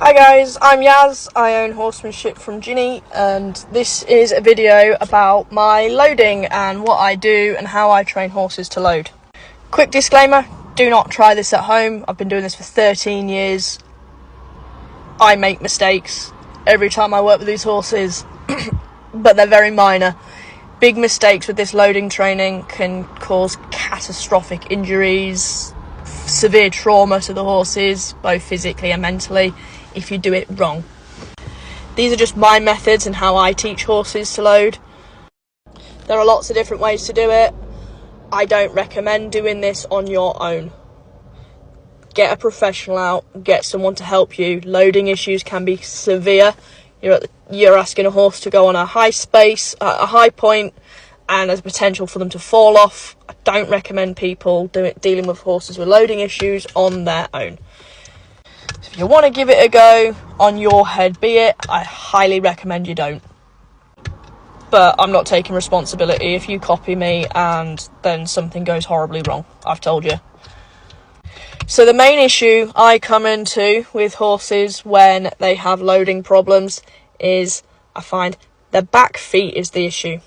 Hi guys, I'm Yaz. I own Horsemanship from Ginny, and this is a video about my loading and what I do and how I train horses to load. Quick disclaimer, do not try this at home. I've been doing this for 13 years. I make mistakes every time I work with these horses, but they're very minor. Big mistakes with this loading training can cause catastrophic injuries, severe trauma to the horses, both physically and mentally, if you do it wrong. These are just my methods and how I teach horses to load. There are lots of different ways to do it. I don't recommend doing this on your own. Get a professional out, get someone to help you. Loading issues can be severe. You're asking a horse to go on a high point, and there's potential for them to fall off. I don't recommend people dealing with horses with loading issues on their own. If you want to give it a go on your head, be it, I highly recommend you don't. But I'm not taking responsibility if you copy me and then something goes horribly wrong. I've told you. So the main issue I come into with horses when they have loading problems is, I find, their back feet is the issue.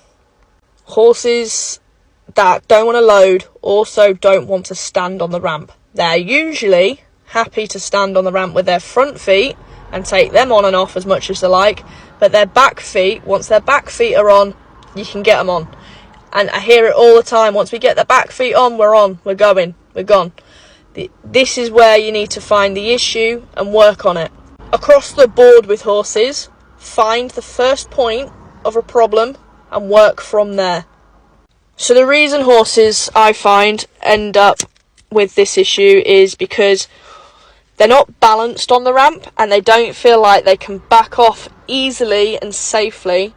Horses that don't want to load also don't want to stand on the ramp. They're usually happy to stand on the ramp with their front feet and take them on and off as much as they like, but their back feet, once their back feet are on, you can get them on. And I hear it all the time, once we get the back feet on, we're going, we're gone. This is where you need to find the issue and work on it. Across the board with horses, find the first point of a problem and work from there. So the reason horses, I find, end up with this issue is because they're not balanced on the ramp and they don't feel like they can back off easily and safely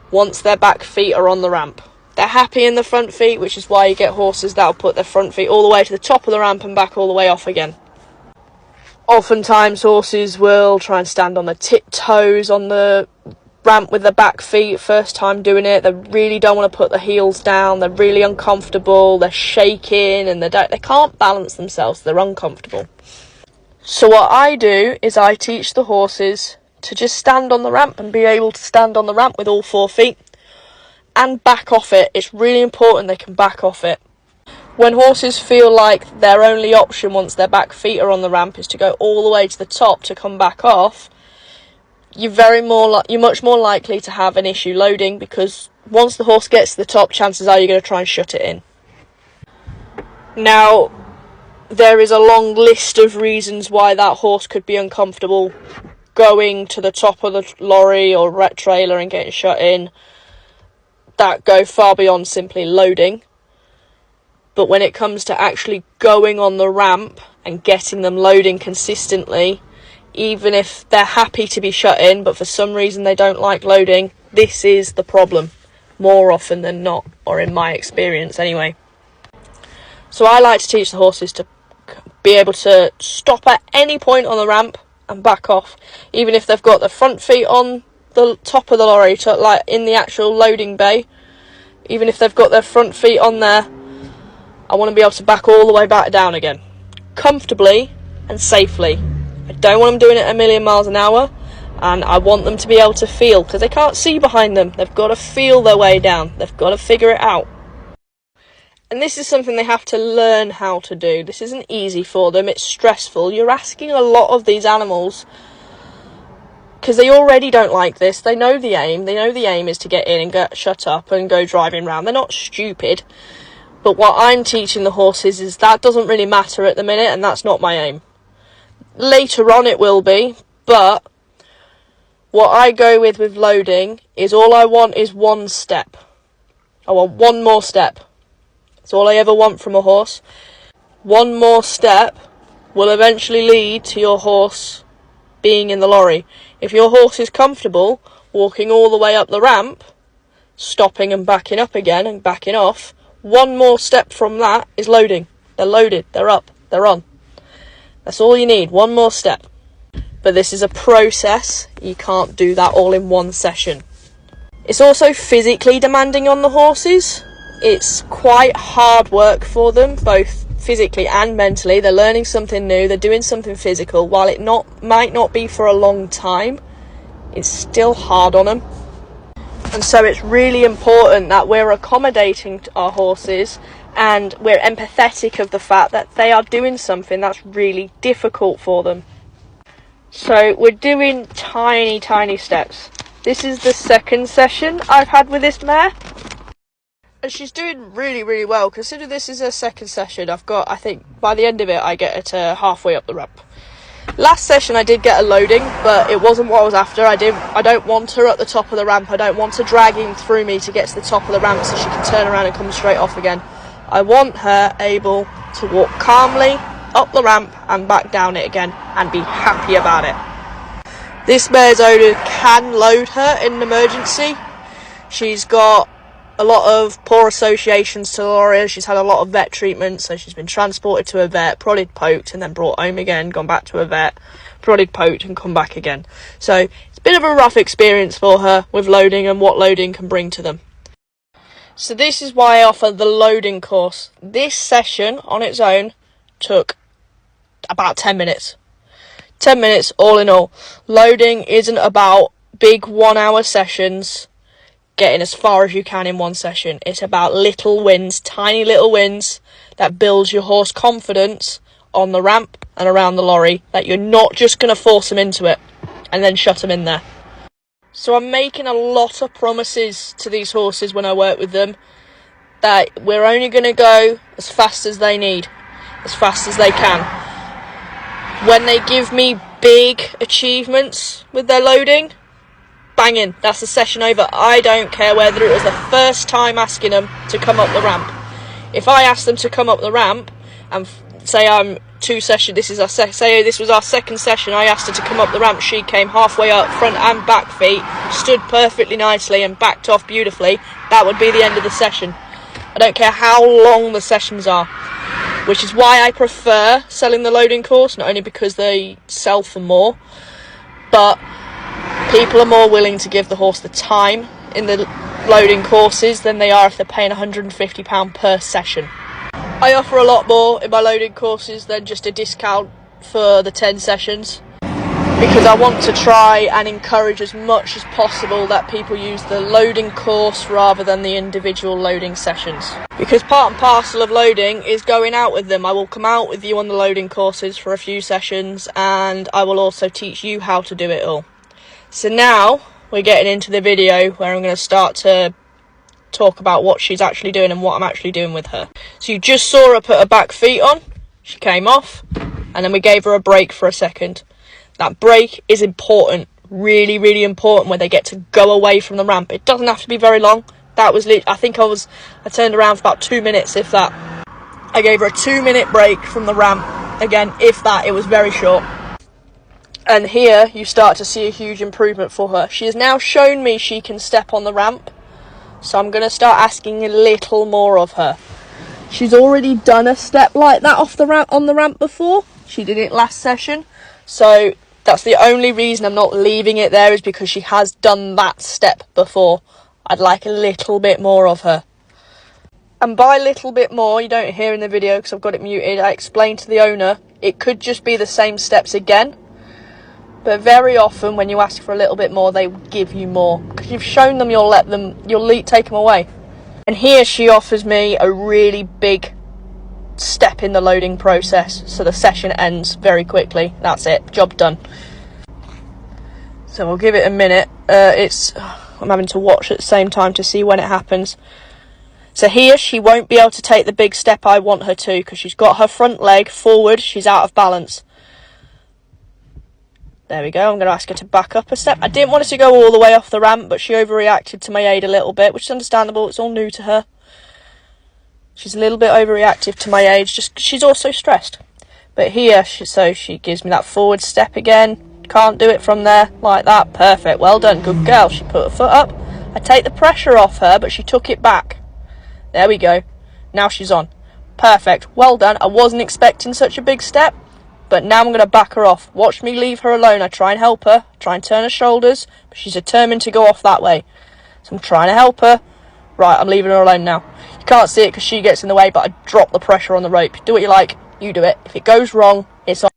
once their back feet are on the ramp. They're happy in the front feet, which is why you get horses that'll put their front feet all the way to the top of the ramp and back all the way off again. Oftentimes horses will try and stand on their tiptoes on the ramp with their back feet first time doing it. They really don't want to put the heels down. They're really uncomfortable. They're shaking and they can't balance themselves. They're uncomfortable. So what I do is I teach the horses to just stand on the ramp and be able to stand on the ramp with all 4 feet and back off it. It's really important they can back off it. When horses feel like their only option once their back feet are on the ramp is to go all the way to the top to come back off, you're much more likely to have an issue loading, because once the horse gets to the top, chances are you're going to try and shut it in. Now, there is a long list of reasons why that horse could be uncomfortable going to the top of the lorry or ret trailer and getting shut in, that go far beyond simply loading. But when it comes to actually going on the ramp and getting them loading consistently, even if they're happy to be shut in, but for some reason they don't like loading, this is the problem, more often than not, or in my experience anyway. So I like to teach the horses to be able to stop at any point on the ramp and back off, even if they've got their front feet on the top of the lorry, like in the actual loading bay. Even if they've got their front feet on there, I want to be able to back all the way back down again, comfortably and safely. I don't want them doing it a million miles an hour, and I want them to be able to feel, because they can't see behind them. They've got to feel their way down. They've got to figure it out. And this is something they have to learn how to do. This isn't easy for them. It's stressful. You're asking a lot of these animals, because they already don't like this. They know the aim. They know the aim is to get in and get shut up and go driving around. They're not stupid. But what I'm teaching the horses is that doesn't really matter at the minute, and that's not my aim. Later on it will be, but what I go with loading is all I want is one step. I want one more step. That's all I ever want from a horse. One more step will eventually lead to your horse being in the lorry. If your horse is comfortable walking all the way up the ramp, stopping and backing up again and backing off, one more step from that is loading. They're loaded, they're up, they're on. That's all you need, one more step. But this is a process. You can't do that all in one session. It's also physically demanding on the horses. It's quite hard work for them, both physically and mentally. They're learning something new, they're doing something physical. While it might not be for a long time, it's still hard on them. And so it's really important that we're accommodating to our horses and we're empathetic of the fact that they are doing something that's really difficult for them. So we're doing tiny steps. This is the second session I've had with this mare. And she's doing really well. Consider this is her second session. I think by the end of it, I get her to halfway up the ramp. Last session I did get a loading, but it wasn't what I was after. I don't want her at the top of the ramp. I don't want her dragging through me to get to the top of the ramp so she can turn around and come straight off again. I want her able to walk calmly up the ramp and back down it again and be happy about it. This mare's owner can load her in an emergency. She's got a lot of poor associations to Laura. She's had a lot of vet treatment, so she's been transported to a vet, prodded, poked, and then brought home again, gone back to a vet, prodded, poked, and come back again. So it's a bit of a rough experience for her with loading and what loading can bring to them. So this is why I offer the loading course. This session on its own took about 10 minutes. 10 minutes all in all. Loading isn't about big 1 hour sessions getting as far as you can in one session. It's about little wins, tiny little wins that builds your horse confidence on the ramp and around the lorry, that you're not just going to force them into it and then shut them in there. So I'm making a lot of promises to these horses when I work with them, that we're only going to go as fast as they need, as fast as they can. When they give me big achievements with their loading, banging, that's the session over. I don't care whether it was the first time asking them to come up the ramp. If I ask them to come up the ramp and say I'm say this was our second session, I asked her to come up the ramp, she came halfway up, front and back feet, stood perfectly nicely and backed off beautifully, that would be the end of the session. I don't care how long the sessions are, which is why I prefer selling the loading course, not only because they sell for more, but people are more willing to give the horse the time in the loading courses than they are if they're paying £150 per session. I offer a lot more in my loading courses than just a discount for the 10 sessions, because I want to try and encourage as much as possible that people use the loading course rather than the individual loading sessions. Because part and parcel of loading is going out with them. I will come out with you on the loading courses for a few sessions, and I will also teach you how to do it all. So now we're getting into the video where I'm going to start to talk about what she's actually doing and what I'm actually doing with her. So you just saw her put her back feet on, she came off, and then we gave her a break for a second. That break is important, really important, where they get to go away from the ramp. It doesn't have to be very long. That was I turned around for about 2 minutes, if that. I gave her a 2-minute break from the ramp. Again, if that, it was very short. And here you start to see a huge improvement for her. She has now shown me she can step on the ramp, so I'm going to start asking a little more of her. She's already done a step like that on the ramp before. She did it last session, so that's the only reason I'm not leaving it there, is because she has done that step before. I'd like a little bit more of her. And by little bit more, you don't hear in the video because I've got it muted, I explained to the owner it could just be the same steps again. But very often when you ask for a little bit more, they give you more. Because you've shown them, you'll take them away. And here she offers me a really big step in the loading process. So the session ends very quickly. That's it, job done. So we'll give it a minute. I'm having to watch at the same time to see when it happens. So here she won't be able to take the big step I want her to, because she's got her front leg forward, she's out of balance. There we go, I'm going to ask her to back up a step. I didn't want her to go all the way off the ramp, but she overreacted to my aid a little bit, which is understandable, it's all new to her. She's a little bit overreactive to my aid, just 'cause she's also stressed. But here, she gives me that forward step again. Can't do it from there, like that. Perfect, well done, good girl. She put her foot up. I take the pressure off her, but she took it back. There we go. Now she's on. Perfect, well done. I wasn't expecting such a big step, but now I'm going to back her off. Watch me leave her alone. I try and help her, try and turn her shoulders, but she's determined to go off that way. So I'm trying to help her. Right, I'm leaving her alone now. You You can't see it because she gets in the way, but I drop the pressure on the rope. Do what you like, you do it. If it goes wrong, it's on.